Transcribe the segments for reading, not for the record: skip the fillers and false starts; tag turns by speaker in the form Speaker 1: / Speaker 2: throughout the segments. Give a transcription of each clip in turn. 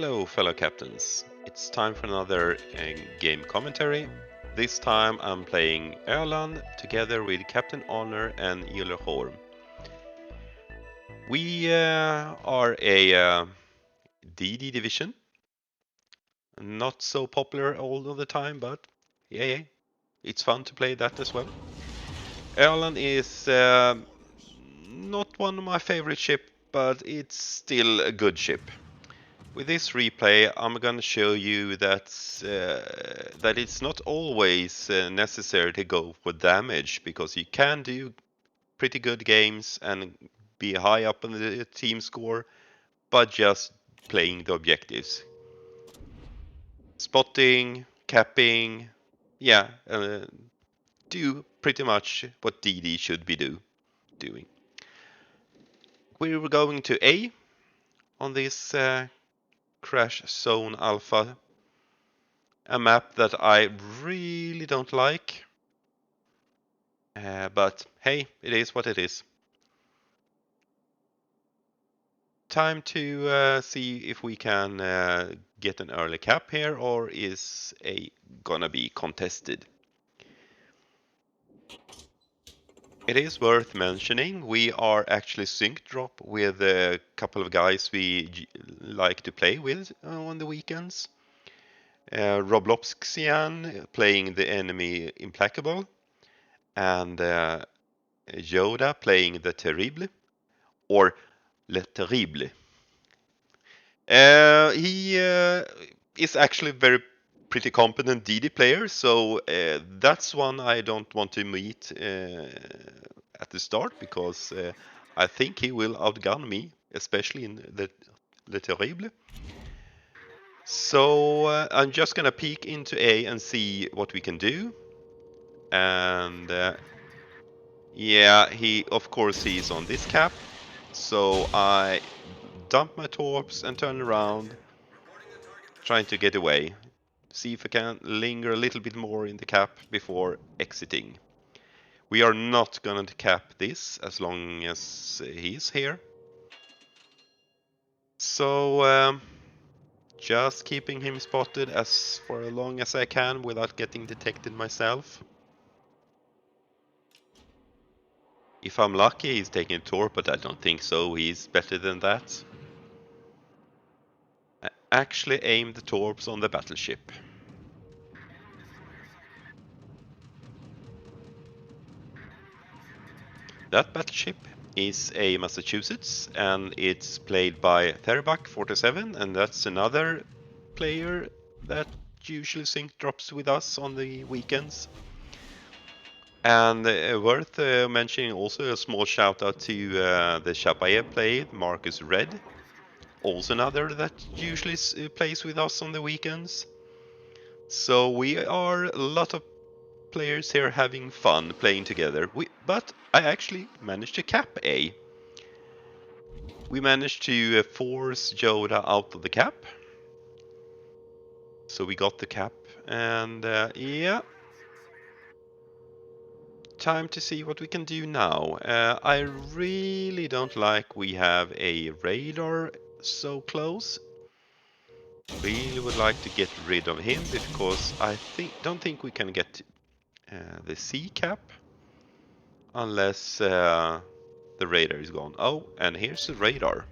Speaker 1: Hello, fellow captains. It's time for another game commentary. This time I'm playing Erland together with Captain Honor and Euler Horm. We are a DD division. Not so popular all of the time, but yeah, it's fun to play that as well. Erland is not one of my favorite ship, but it's still a good ship. With this replay, I'm going to show you that it's not always necessary to go for damage, because you can do pretty good games and be high up in the team score, but just playing the objectives. Spotting, capping, yeah, do pretty much what DD should be doing. We're going to A on this Crash Zone Alpha. A map that I really don't like. But hey, it is what it is. Time to see if we can get an early cap here, or is a gonna be contested. It is worth mentioning we are actually sync drop with a couple of guys we like to play with on the weekends. Roblopskian playing the enemy Implacable, and Yoda playing the Terrible, or Le Terrible. He is actually very pretty competent DD player, so that's one I don't want to meet at the start, because I think he will outgun me, especially in the Le Terrible. So I'm just gonna peek into A and see what we can do. And yeah, of course he's on this cap, so I dump my torps and turn around, trying to get away. See if I can linger a little bit more in the cap before exiting. We are not going to cap this as long as he's here. So just keeping him spotted as for as long as I can without getting detected myself. If I'm lucky, he's taking a torp, but I don't think so. He's better than that. I actually aim the torps on the battleship. That battleship is a Massachusetts, and it's played by Therbuck47, and that's another player that usually sync drops with us on the weekends. And worth mentioning also, a small shout out to the Chapayev play, Marcus Red, also another that usually plays with us on the weekends. So we are a lot of players here having fun playing together. But I actually managed to cap A. We managed to force Yoda out of the cap. So we got the cap, and yeah. Time to see what we can do now. I really don't like we have a radar so close. Really would like to get rid of him, because I don't think we can get the C cap unless the radar is gone. Oh, and here's the radar.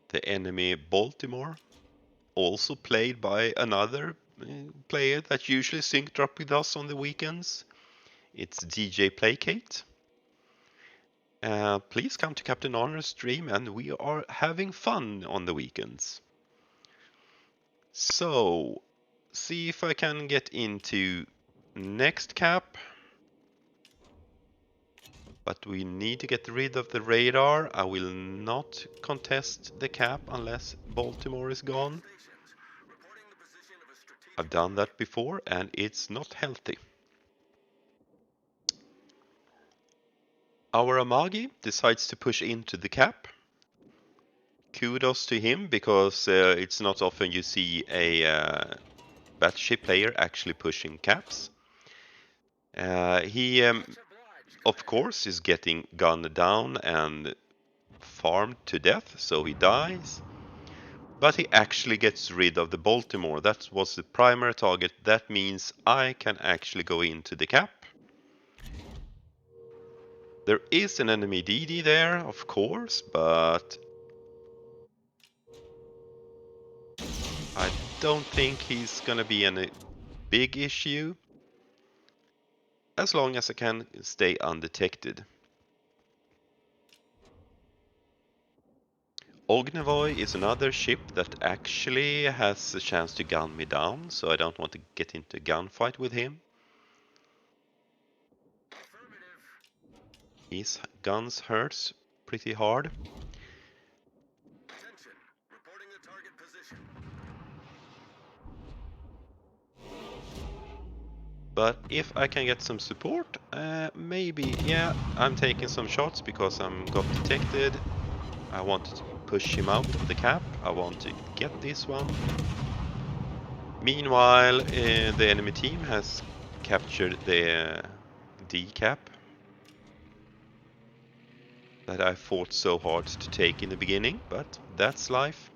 Speaker 1: The enemy Baltimore, also played by another player that usually sync drop with us on the weekends. It's DJ Placate. Please come to Captain Honor's stream, and we are having fun on the weekends. So, see if I can get into next cap. But we need to get rid of the radar. I will not contest the cap unless Baltimore is gone. I've done that before, and it's not healthy. Our Amagi decides to push into the cap. Kudos to him, because it's not often you see a battleship player actually pushing caps. He, of course, is getting gunned down and farmed to death, so he dies. But he actually gets rid of the Baltimore. That was the primary target. That means I can actually go into the cap. There is an enemy DD there, of course, but I don't think he's gonna be any big issue as long as I can stay undetected. Ognevoy is another ship that actually has a chance to gun me down, so I don't want to get into a gunfight with him. His guns hurts pretty hard. But if I can get some support, maybe, yeah, I'm taking some shots because I'm got detected. I want to push him out of the cap. I want to get this one. Meanwhile, the enemy team has captured the D cap that I fought so hard to take in the beginning, but that's life.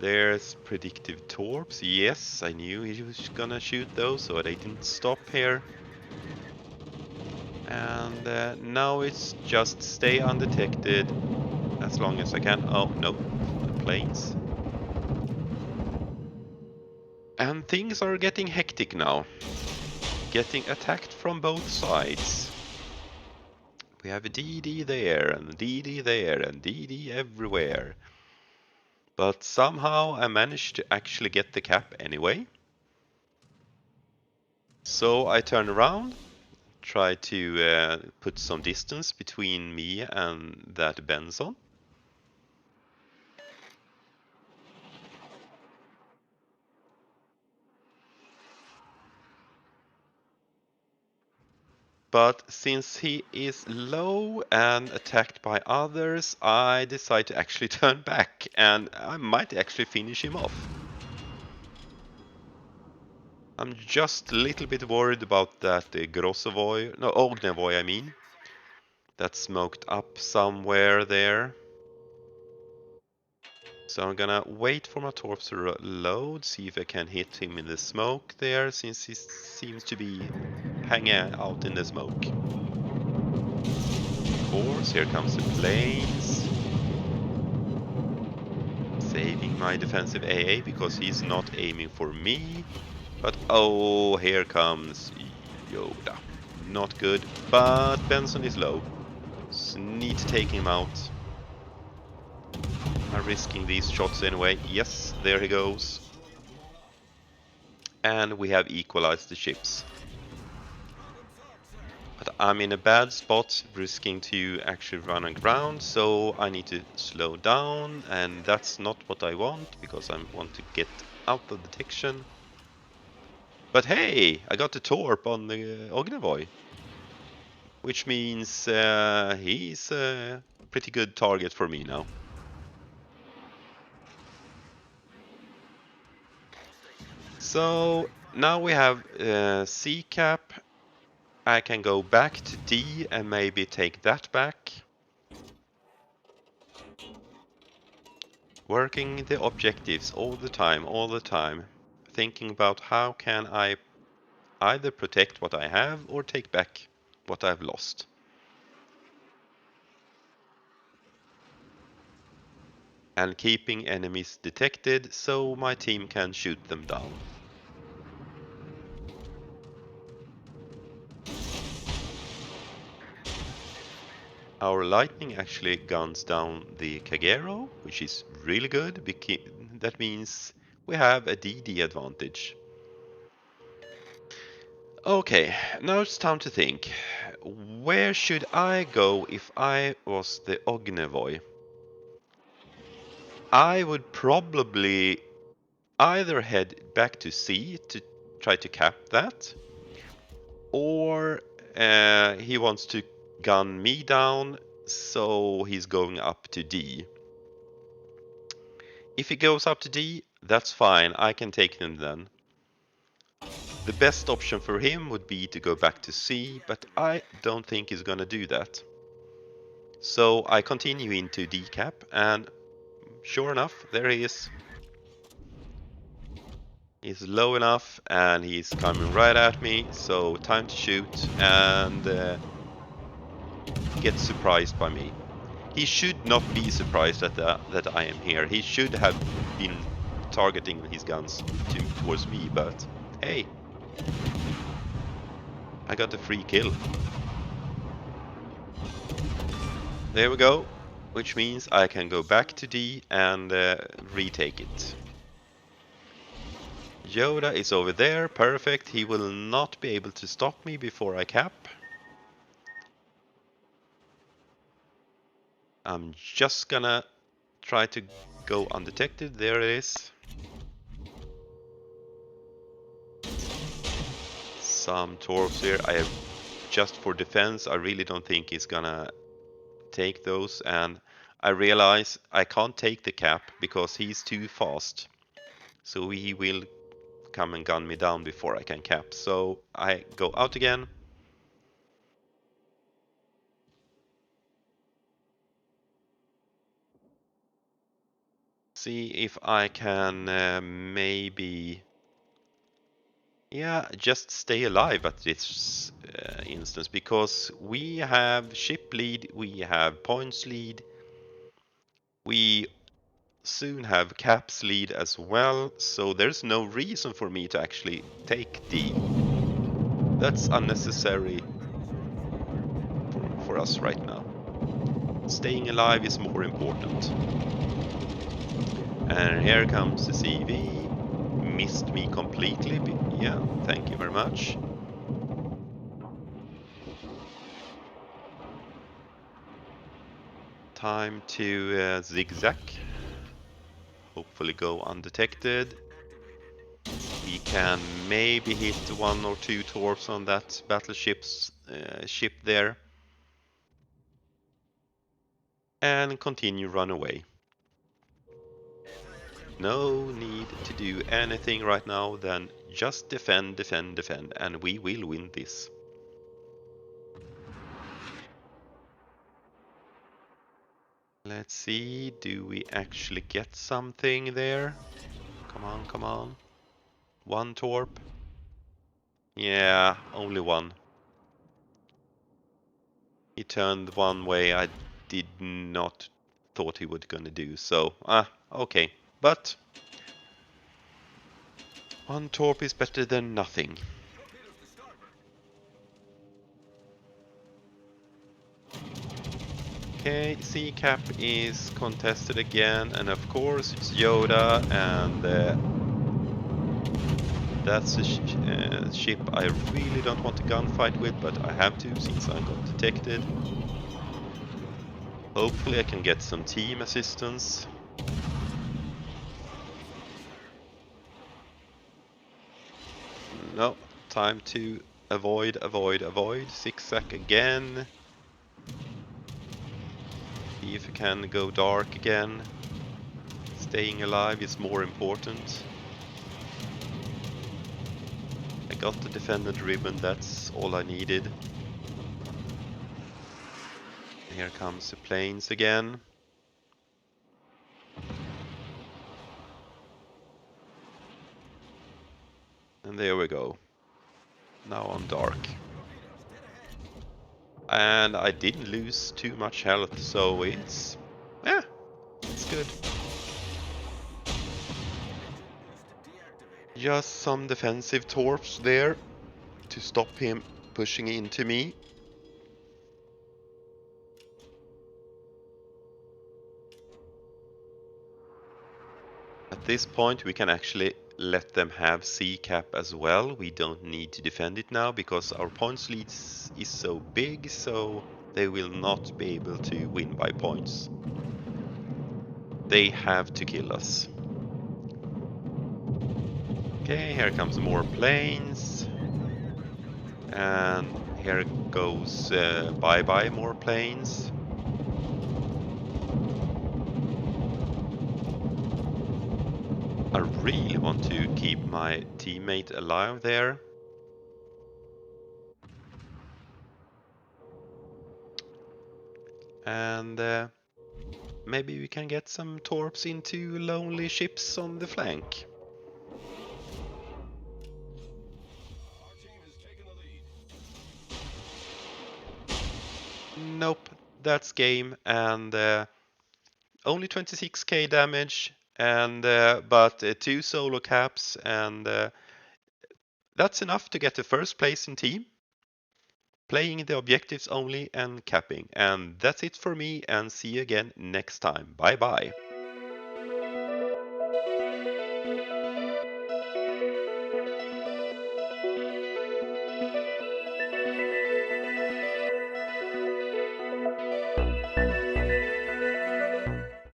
Speaker 1: There's predictive torps. Yes, I knew he was gonna shoot those, so I didn't stop here. And now it's just stay undetected as long as I can. Oh, no, the planes. And things are getting hectic now. Getting attacked from both sides. We have a DD there, and DD there, and DD everywhere. But somehow I managed to actually get the cap anyway. So I turn around, try to put some distance between me and that Benson. But since he is low and attacked by others, I decide to actually turn back, and I might actually finish him off. I'm just a little bit worried about that Grossovoy, no, Ognevoy I mean. That's smoked up somewhere there. So I'm gonna wait for my torps to load, see if I can hit him in the smoke there, since he seems to be hanging out in the smoke. Of course, here comes the planes. Saving my defensive AA because he's not aiming for me. But oh, here comes Yoda. Not good, but Benson is low. So need to take him out. I'm risking these shots anyway. Yes, there he goes. And we have equalized the ships. But I'm in a bad spot, risking to actually run aground, so I need to slow down, and that's not what I want, because I want to get out of detection. But hey, I got the torp on the Ognevoy, which means he's a pretty good target for me now. So now we have C cap. I can go back to D and maybe take that back. Working the objectives all the time. Thinking about how can I either protect what I have or take back what I've lost. And keeping enemies detected so my team can shoot them down. Our lightning actually guns down the Kagero, which is really good. That means we have a DD advantage. Okay, now it's time to think. Where should I go if I was the Ognevoy? I would probably either head back to C to try to cap that, or he wants to gun me down, so he's going up to D. If he goes up to D, that's fine, I can take him then. The best option for him would be to go back to C, but I don't think he's gonna do that. So I continue into decap, and sure enough, there he is. He's low enough, and he's coming right at me, so time to shoot, and get surprised by me. He should not be surprised that I am here. He should have been targeting his guns towards me, but hey, I got a free kill. There we go, which means I can go back to D and retake it. Yoda is over there, perfect. He will not be able to stop me before I cap. I'm just gonna try to go undetected. There it is. Some torps here. Just for defense, I really don't think he's gonna take those, and I realize I can't take the cap because he's too fast. So he will come and gun me down before I can cap. So I go out again. See if I can maybe, yeah, just stay alive at this instance, because we have ship lead, we have points lead, we soon have caps lead as well, so there's no reason for me to actually take D. That's unnecessary for us right now. Staying alive is more important. And here comes the CV. Missed me completely. Yeah, thank you very much. Time to zigzag. Hopefully go undetected. We can maybe hit 1 or 2 torps on that battleship's ship there. And continue run away. No need to do anything right now than just defend, defend, defend, and we will win this. Let's see, do we actually get something there? Come on, come on. 1 torp. Yeah, only 1. He turned one way I did not thought he would gonna do, so okay. But 1 torp is better than nothing. Okay, C cap is contested again, and of course it's Yoda, and that's a ship I really don't want to gunfight with, but I have to since I got detected. Hopefully I can get some team assistance. No, time to avoid, avoid, avoid. Zigzag again. See if I can go dark again. Staying alive is more important. I got the defended ribbon, that's all I needed. Here comes the planes again. And there we go. Now I'm dark. And I didn't lose too much health, so it's good. Just some defensive torps there to stop him pushing into me. At this point we can actually let them have C cap as well. We don't need to defend it now because our points lead is so big, so they will not be able to win by points. They have to kill us. Okay, here comes more planes. And here goes bye-bye more planes. I really want to keep my teammate alive there. And maybe we can get some torps into lonely ships on the flank. Nope, that's game, and only 26k damage, and but 2 solo caps, and that's enough to get the first place in team. Playing the objectives only and capping. And that's it for me, and see you again next time. Bye bye.